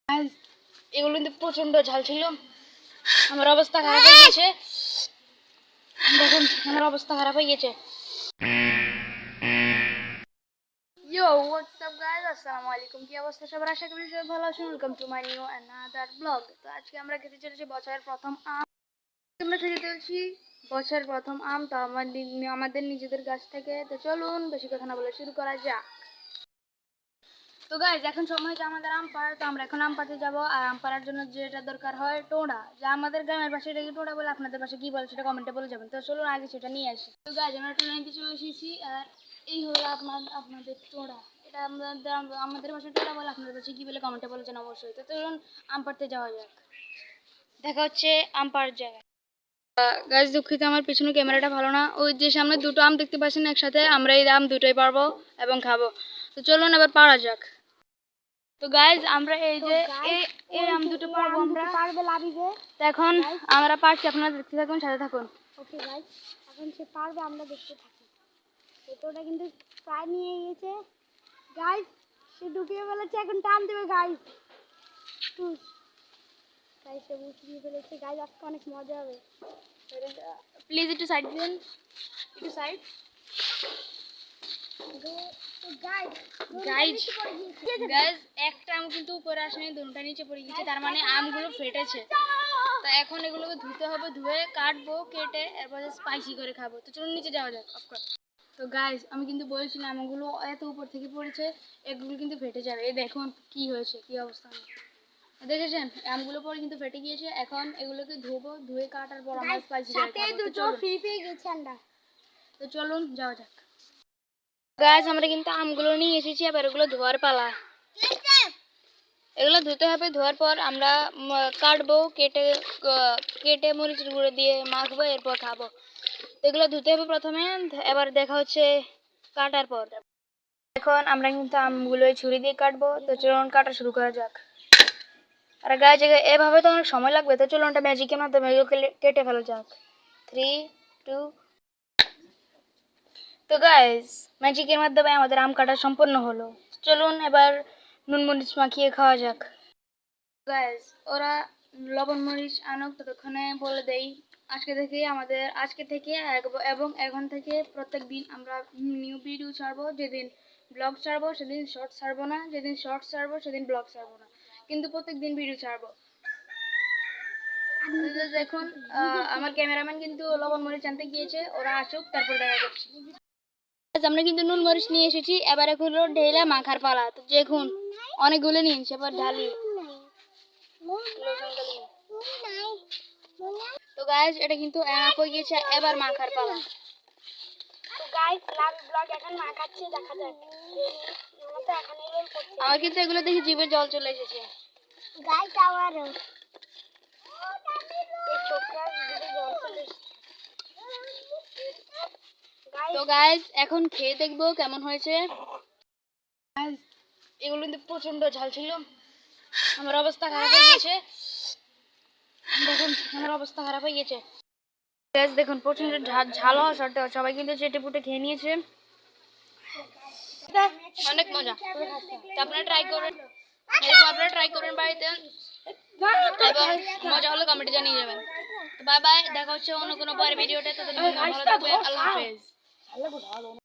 আজ এগুলো কিন্তু প্রচন্ড ঝাল ছিল। আমার অবস্থা খারাপ হয়ে গেছে। দেখুন আমার অবস্থা খারাপ হয়ে গেছে। ইয়ো হোয়াটস আপ গাইস, আসসালামু আলাইকুম। কি অবস্থা সবার? আশা করি সবাই ভালো আছেন। Welcome to my new another blog. তো আজকে আমরা খেতে চলেছি বছরের প্রথম আম। আমরা খেতে চলেছি বছরের প্রথম আম, তো আমাদের নিজেদের গাছ থেকে। তো চলুন বেশি কথা না বলে শুরু করা যাক। তো গাইজ এখন সময় হচ্ছে আমাদের আম পাড়ার। তো আমরা এখন আম পাড়তে যাবো। আর আম পাড়ার জন্য যেটা দরকার হয় টোড়া, যা আমাদের গ্রামের পাশে এটাকে টোড়া বলে, আপনাদের পাশে কি বলে সেটা কমেন্টে বলে যাবেন। তো চলুন আগে সেটা নিয়ে আসি। তো গাইজ আমরা টোড়া নিতে চলে এসেছি। আর এই হলো আপনাদের টোড়া। এটা আমাদের পাশে টোড়া বলে, আপনাদের পাশে কি বলে কমেন্টে বলেছেন অবশ্যই। তো চলুন আম পাড়তে যাওয়া যাক। দেখা হচ্ছে আম পাড়ার জায়গায়। গাছ দুঃখিত, আমার পিছনে ক্যামেরাটা ভালো না। ওই যে সামনে দুটো আম দেখতে পাচ্ছেন একসাথে, আমরা এই আম দুটোই পারবো এবং খাবো। তো চলুন এবার পাড়া যাক। তো গাইজ আমরা এই যে এই আম দুটো পারবো, আমরা পারবে লাভিবে। তো এখন আমরা পারছি, আপনারা দেখতে থাকুন, সাথে থাকুন। ওকে গাইজ, এখন সে পারবে, আমরা দেখতে থাকি। ওটা কিন্তু প্রায় নিয়ে গেছে গাইজ, সে ঢুকিয়ে ফেলেছে, এখন টান দেবে গাইজ। গাইজ সে উঠিয়ে ফেলেছে গাইজ, আজকে অনেক মজা হবে। প্লিজ একটু সাইড দিন, একটু সাইড। গাইজ একটা আম কিন্তু উপরে আসেনি, দুটোটা নিচে পড়ে গেছে, তার মানে আমগুলো ফেটেছে। তো এখন এগুলোকে ধুতে হবে, ধুয়ে কাটবো, কেটে এরপর স্পাইসি করে খাবো। তো চলুন নিচে যাওয়া যাক। তো গাইজ আমি কিন্তু বলেছিলাম আমগুলো এত উপর থেকে পড়েছে, এগুলো কিন্তু ফেটে যাবে। এই দেখুন কি হয়েছে, কি অবস্থা দেখেছেন, আমগুলো পরে কিন্তু ফেটে গিয়েছে। এখন এগুলোকে ধোবো, ধুয়ে কাটার পর আমরা স্পাইসি করে খাবো। তো চলুন যাওয়া যাক। গাইজ আমরা কিন্তু আমগুলো নিয়ে এসেছি, আবার এগুলো ধোয়ার পালা। এগুলো ধুতে হবে, ধোয়ার পর আমরা কাটবো, কেটে কেটে মরিচের গুঁড়ো দিয়ে মাখবো, এরপর খাবো। এগুলো ধুতে হবে প্রথমে, এবার দেখা হচ্ছে কাটার পর। এখন আমরা কিন্তু আমগুলো ছুরি দিয়ে কাটবো। তো চলুন কাটা শুরু করা যাক। আর গাইজ এভাবে তো অনেক সময় লাগবে। তো চলুন একটা ম্যাজিকের মাধ্যমে এগুলো কেটে ফেলা যাক। 3, 2। তো গাইজ ম্যাজিকের মাধ্যমে আমাদের আম কাটা সম্পন্ন হলো। চলুন এবার নুন মরিচ মাখিয়ে খাওয়া যাক। গাইজ ওরা লবণ মরিচ আনুক, ততক্ষণে বলে দেই আজকে থেকে এবং এখন থেকে প্রত্যেক দিন আমরা নিউ ভিডিও ছাড়বো। যেদিন ব্লগ ছাড়বো সেদিন শর্ট ছাড়বো না, যেদিন শর্ট ছাড়বো সেদিন ব্লগ ছাড়বো না, কিন্তু প্রত্যেক দিন ভিডিও ছাড়বো। দেখুন আমার ক্যামেরাম্যান কিন্তু লবণ মরিচ আনতে গিয়েছে, ওরা আসুক তারপর দেখা করছি। আমরা কিন্তু নুন মরিচ নিয়ে এসেছি, এবার এগুলো ঢেলে মাখার পালা। তো দেখুন অনেকগুলো নিয়েছি, এবার ঢালি। তো গাইজ এটা কিন্তু হয়ে গেছে, এবার মাখার পালা। তো গাইজ লাভ ব্লগ এখন মাখাচ্ছে, দেখা যাক। আমার কিন্তু এগুলো দেখে জিভে জল চলে এসেছে। গাইজ আবারও এই ছোকরা জিভে জল চলে এসেছে। তো গাইজ এখন খেয়ে দেখবো কেমন হয়েছে। এগুলো কিন্তু প্রচন্ড ঝাল ছিল, আমার অবস্থা খারাপ হয়ে গেছে। দেখুন আমার অবস্থা খারাপ হয়ে গেছে। দেখুন প্রচন্ড ঝাল হওয়া সত্ত্বেও সবাই কিন্তু চেটে পুটে খেয়ে নিয়েছে। অনেক মজা। আপনারা ট্রাই করেন বাড়িতে, এবং মজা হলে কমেন্টে জানিয়ে যাবেন। বাই বাই, দেখা হচ্ছে অন্য কোনো পরের ভিডিওতে। ততদিন ভালো থাকবেন, আল্লাহ হাফেজ।